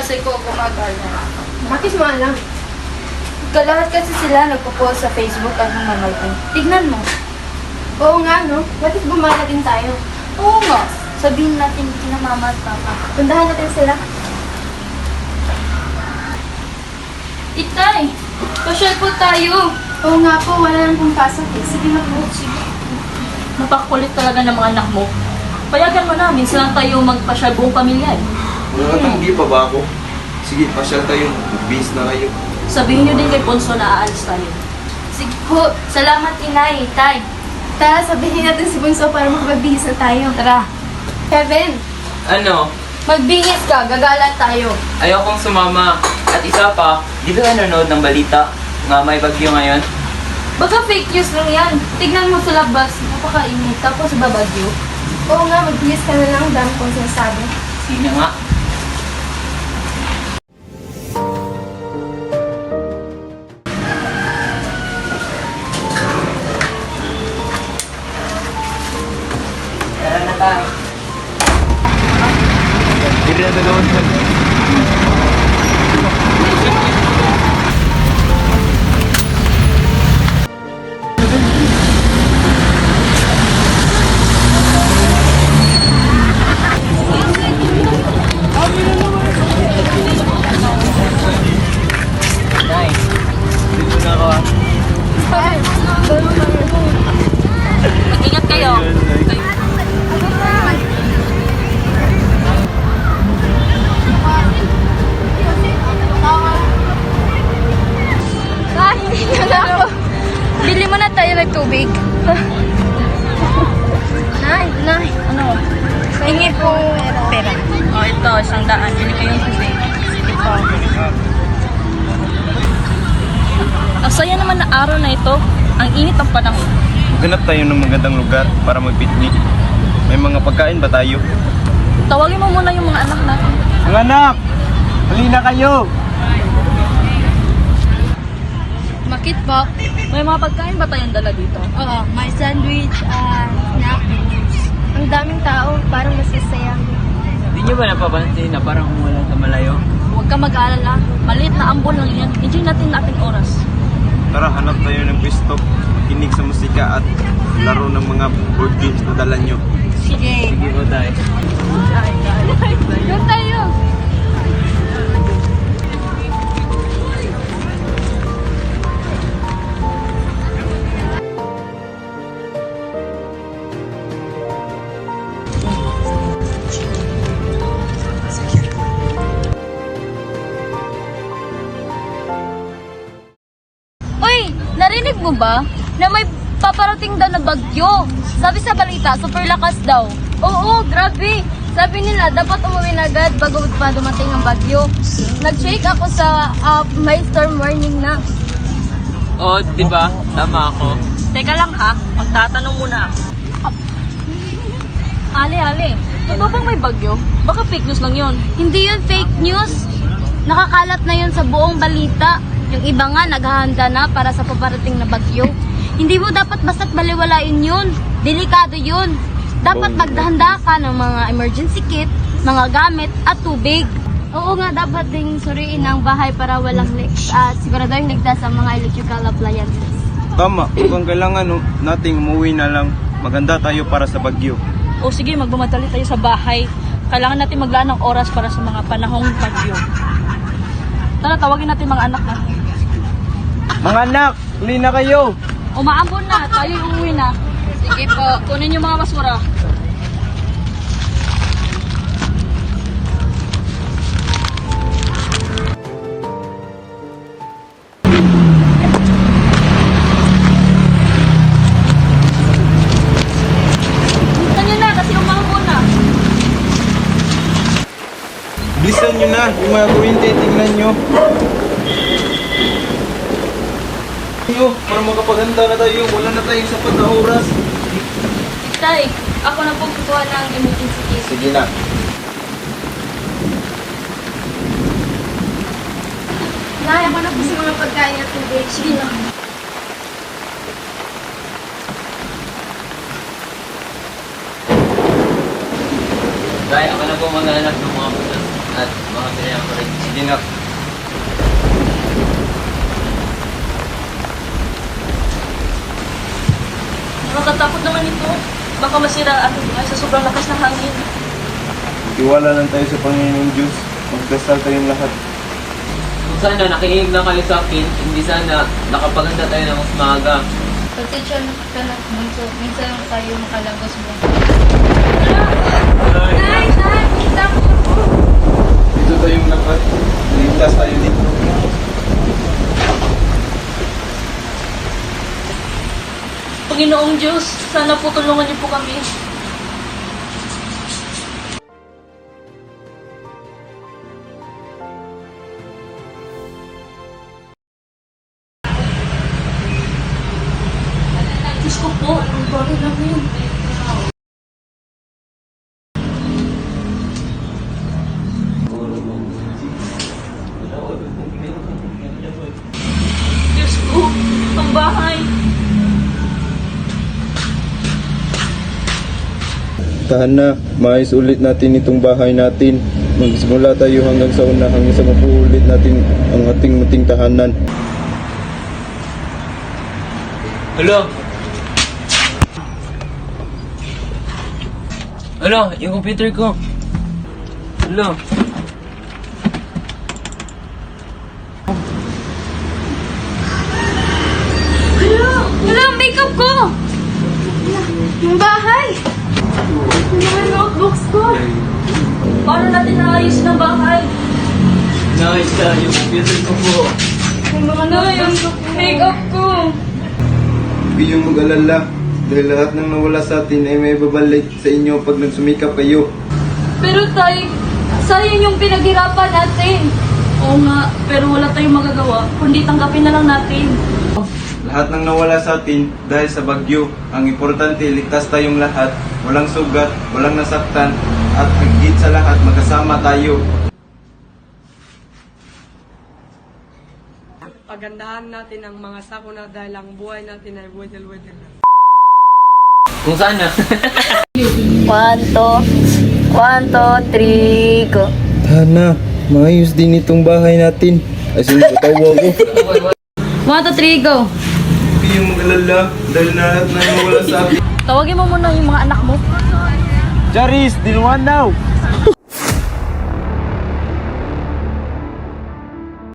klase ko gumagala. Bakit mo alam? Kalahat kasi sila nagpo-post sa Facebook at nanonood. Tignan mo. Oo nga, no? Bakit gumala din tayo? Oo nga. Sabihin natin kina mama at papa. Pundahan natin sila. Itay, pasyal po tayo. Oo nga po, wala nang pong pasok eh. Sige na po. Sige. Napakulit talaga ng mga anak mo. Payagan mo na, minsan lang tayo magpasyal buong pamilya eh. Nangatanggi pa ba ako? Sige, pasyal tayo. Bis na kayo. Sabihin nyo din kay Ponso na aalis tayo. Sige po. Salamat, inay. Tay. Tara, sabihin natin si Bunso para makapagbihis na tayo. Tara. Kevin, Ano? Magbihis ka. Gagalan tayo. Ayokong sumama. At isa pa, di ba nanonood ng balita nga may bagyo ngayon? Baka fake news lang yan. Tignan mo sa labas. Napakainit. Tapos babagyo. oo nga, magbihis ka na lang. Dami kong sinasabi. Sige nga. Tara na tayo. Hindi na nanood ka. Nice. Dito na ako ah. Mag-ingat kayo. Hindi na ako. Bili mo na tayo ng tubig. Nay. Ano? Hingi po pera. Oh, ito, 100. Bili kayong tubig. Sige po. Ang saya naman na araw na ito. Ang init ang panahon. Maghanap tayo ng magandang lugar para mag-picnic. May mga pagkain ba tayo? Tawagin mo muna yung mga anak natin. Mga anak! Halina kayo! Bakit po? May mga pagkain ba tayong dala dito? Oo, may sandwich and snack. Ang daming tao, parang masasaya. Hindi niyo ba napapansin na parang umulan sa malayo? Huwag ka mag-aalala. Maliit na ambon lang yan. Enjoy natin ating oras. Tara, hanap tayo ng pwesto, kinig sa musika at laro ng mga board games na dala nyo. Sige. Sige po tayo. Doon tayo. Uy, narinig mo ba na may paparating daw na bagyo? Sabi sa balita, super lakas daw. Oo, grabe. Sabi nila, dapat umuwi na agad bago pa dumating ang bagyo. Nag-check ako sa may storm warning na. Oo, di ba? Tama ako. Teka lang ha, magtatanong muna ako. Ale, ito bang may bagyo? Baka fake news lang yon. Hindi yun fake news. Nakakalat na yun sa buong balita. Yung iba nga, naghahanda na para sa paparating na bagyo. Hindi mo dapat basta't baliwalain yun. Delikado yun. Dapat maghahanda ka ng mga emergency kit, mga gamit, at tubig. Oo nga, dapat ding suriin ang bahay para walang leaks at siguraduhin ligtas sa mga electrical appliances. Tama, kung kailangan nating umuwi na lang, maganda tayo para sa bagyo. O sige, magmamadali tayo sa bahay. Kailangan natin maglaan ng oras para sa mga panahong bagyo. Tara, tawagin natin mga anak natin. Mga anak, halina kayo! Umaambon na, tayo uuwi na. Sige po, kunin yung mga basura. Bilisan nyo na, kasi umaambon na. Bilisan nyo na, yung mga kuwinte, tingnan nyo. Para makapaghanda na tayo, wala na tayong sapat na oras. Tay, ako na po kukuha ng emergency kit. Sige na. Nay, ako na po sa mga pagkain at tubig. Sige lang. Dahil ako na po maghanap ng mga butas. at mga pinayang ko rin. Sige na. Nakakatakot naman ito. Baka masira ang ating buhay sa sobrang lakas ng hangin. Tiwala lang tayo sa Panginoong Diyos. Magdasal tayong lahat. Kung sana nakikinig na kayo sa akin, hindi sana nakapaganda tayo ng mas maaga. Pasensya na ka na, bunso. Minsan lang tayo makalabas mo. Nay! Dito tayong lahat. Ligtas tayo dito. Panginoong Diyos, sana po tulungan niyo po kami. Diyos ko po, ang bagay namin. Diyos ko, ang bahay. Tahan na, maayos ulit natin itong bahay natin. Magsimula tayo hanggang sa una, hanggang sa mapuulit natin ang ating muting tahanan. Hello? Hello, yung computer ko. Hello? Wala ang makeup ko! Yung bahay! Yung mga notebooks ko! Paano natin naayusin ang bahay? Nice ka, yung computer ko po. Yung mga notebooks ko! Makeup ko! Huwag kayong mag-alala dahil lahat ng nawala sa atin ay may babalik sa inyo pag nagsumikap kayo. Pero tay, sayang yung pinaghirapan natin. Oo nga, pero wala tayong magagawa, kundi tanggapin na lang natin. Lahat ng nawala sa atin dahil sa bagyo. Ang importante, ligtas tayong lahat. Walang sugat, walang nasaktan, at higit sa lahat, magkasama tayo. Pagandahan natin ang mga sakuna dahil ang buhay natin ay wedel-wedel. Kung sana. 1, 2, 3, go. Tahan na, maayos din itong bahay natin. Ay, sinutawa ko. 1, 2, 3, go. Huwag kayong mag-alala dahil lahat ng nawala sa atin. Tawagin mo muna yung mga anak mo. Charis, dinuan now!